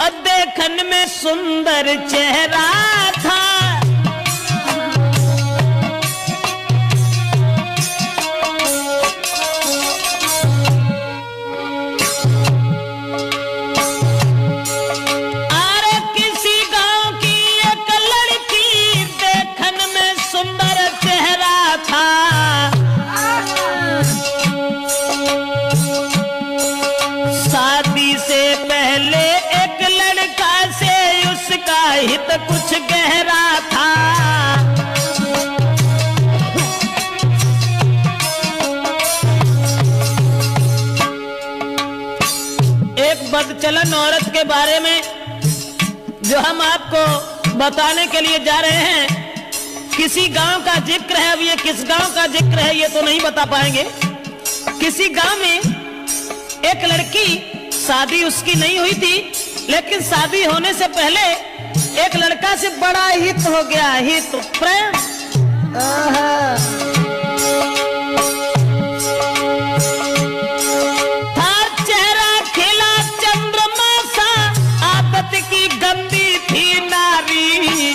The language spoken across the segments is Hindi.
और देखन में सुंदर चेहरा था। हित कुछ गहरा था। एक बदचलन औरत के बारे में जो हम आपको बताने के लिए जा रहे हैं, किसी गांव का जिक्र है। अब ये किस गांव का जिक्र है ये तो नहीं बता पाएंगे। किसी गांव में एक लड़की, शादी उसकी नहीं हुई थी, लेकिन शादी होने से पहले एक लड़का से बड़ा हित हो गया, हित प्रेम। था चेहरा खिला चंद्रमा सा, आदत की गंदी थी नारी।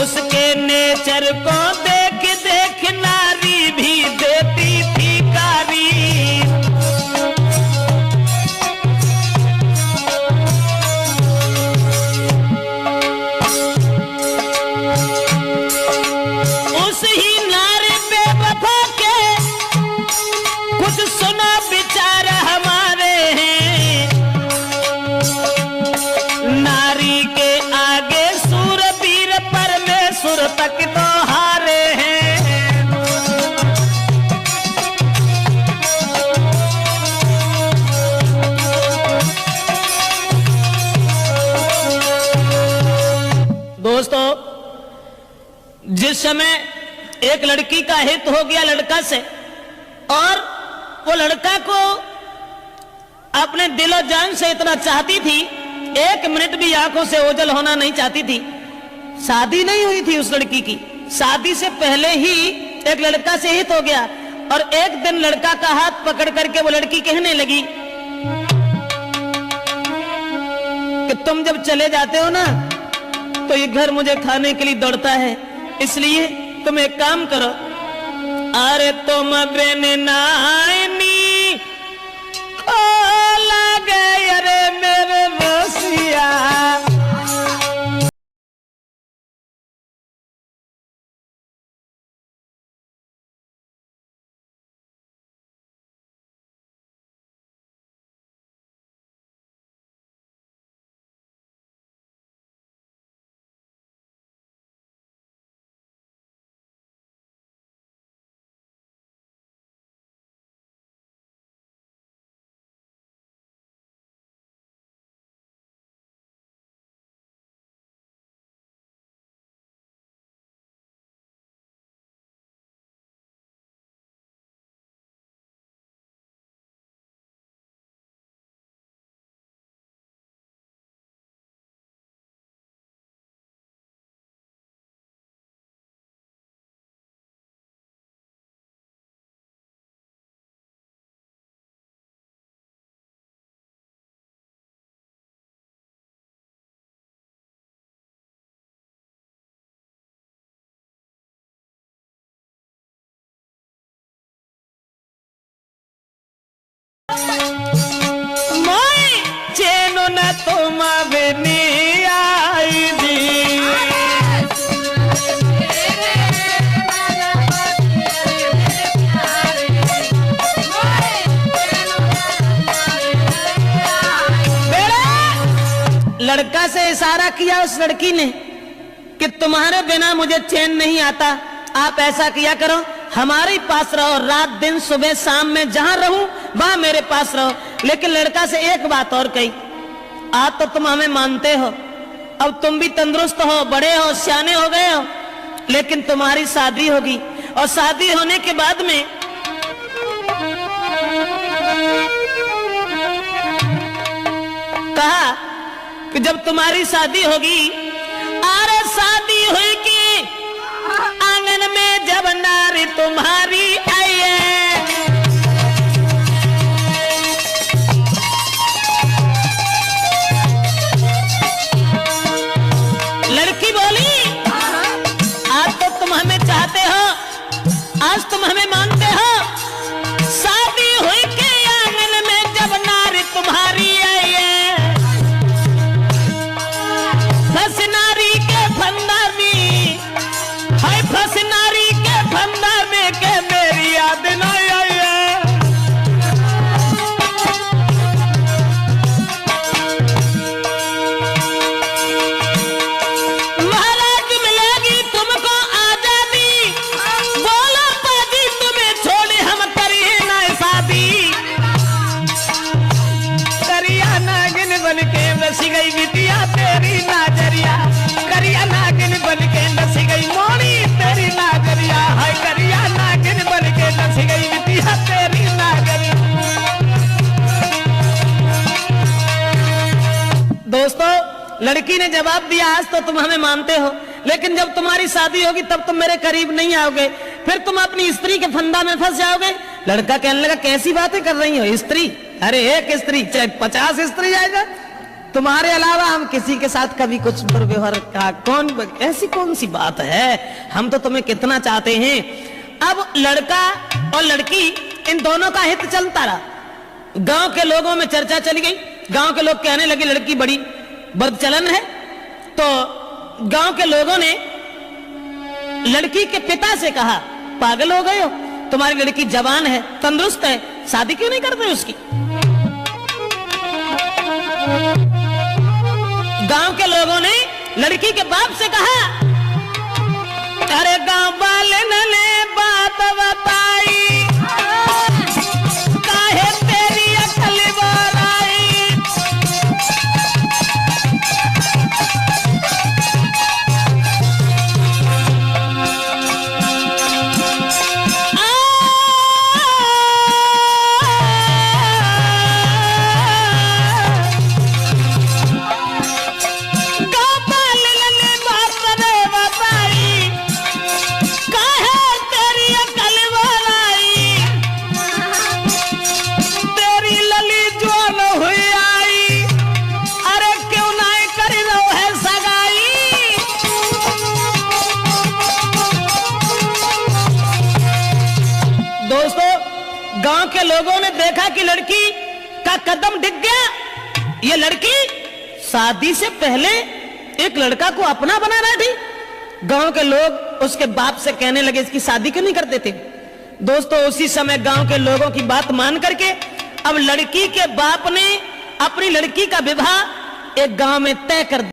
उसके नेचर को देख देख नारी भी देती थी गारी। तक तो हारे हैं। दोस्तों, जिस समय एक लड़की का हित हो गया लड़का से, और वो लड़का को अपने दिलो जान से इतना चाहती थी, एक मिनट भी आंखों से ओझल होना नहीं चाहती थी। शादी नहीं हुई थी उस लड़की की, शादी से पहले ही एक लड़का से हित हो गया। और एक दिन लड़का का हाथ पकड़ करके वो लड़की कहने लगी कि तुम जब चले जाते हो ना तो ये घर मुझे खाने के लिए दौड़ता है, इसलिए तुम एक काम करो, अरे तुम बिन नानी को लगे अरे मेरे रसिया। तुम बिनी आई दी, लड़का से इशारा किया उस लड़की ने कि तुम्हारे बिना मुझे चैन नहीं आता, आप ऐसा किया करो, हमारे पास रहो, रात दिन सुबह शाम में जहां रहूं वहां मेरे पास रहो। लेकिन लड़का से एक बात और कही, आज तो तुम हमें मानते हो, अब तुम भी तंदुरुस्त हो, बड़े हो, सियाने हो गए हो, लेकिन तुम्हारी शादी होगी, और शादी होने के बाद में कहा कि जब तुम्हारी शादी होगी, अरे शादी हुई कि आंगन में जब नारी तुम्हारी आई है, नागिन बन के बस गई बिटिया तेरी नाजरिया, करिया नागिन बन के बस गई मोरी तेरी नाजरिया, हाय करिया नागिन बन के बस गई बिटिया तेरी नाजरिया। दोस्तों, लड़की ने जवाब दिया, आज तो तुम हमें मानते हो, लेकिन जब तुम्हारी शादी होगी तब तुम मेरे करीब नहीं आओगे, फिर तुम अपनी स्त्री के फंदा में फंस जाओगे। लड़का कहने लगा, कैसी बातें कर रही हो, स्त्री? अरे एक स्त्री चाहे 50 स्त्री आएगा, तुम्हारे अलावा हम किसी के साथ कभी कुछ दुर्व्यवहार का ऐसी कौन सी बात है, हम तो तुम्हें कितना चाहते हैं। अब लड़का और लड़की इन दोनों का हित चलता रहा। गांव के लोगों में चर्चा चली गई, गांव के लोग कहने लगे लड़की बड़ी बदचलन है। तो गांव के लोगों ने लड़की के पिता से कहा, पागल हो गए हो, तुम्हारी लड़की जवान है, तंदुरुस्त है, शादी क्यों नहीं करते उसकी? गांव के लोगों ने लड़की के बाप से कहा, अरे गांव वाले ने बात बताई, काहे तेरी अकल बोलाई, गांव के लोगों ने देखा कि लड़की का कदम डिग गया। ये लड़की शादी से पहले एक लड़का को अपना बना बैठी। गांव के लोग उसके बाप से कहने लगे, इसकी शादी क्यों नहीं कर देते? दोस्तों, उसी समय गांव के लोगों की बात मान करके अब लड़की के बाप ने अपनी लड़की का विवाह एक गांव में तय कर दिया।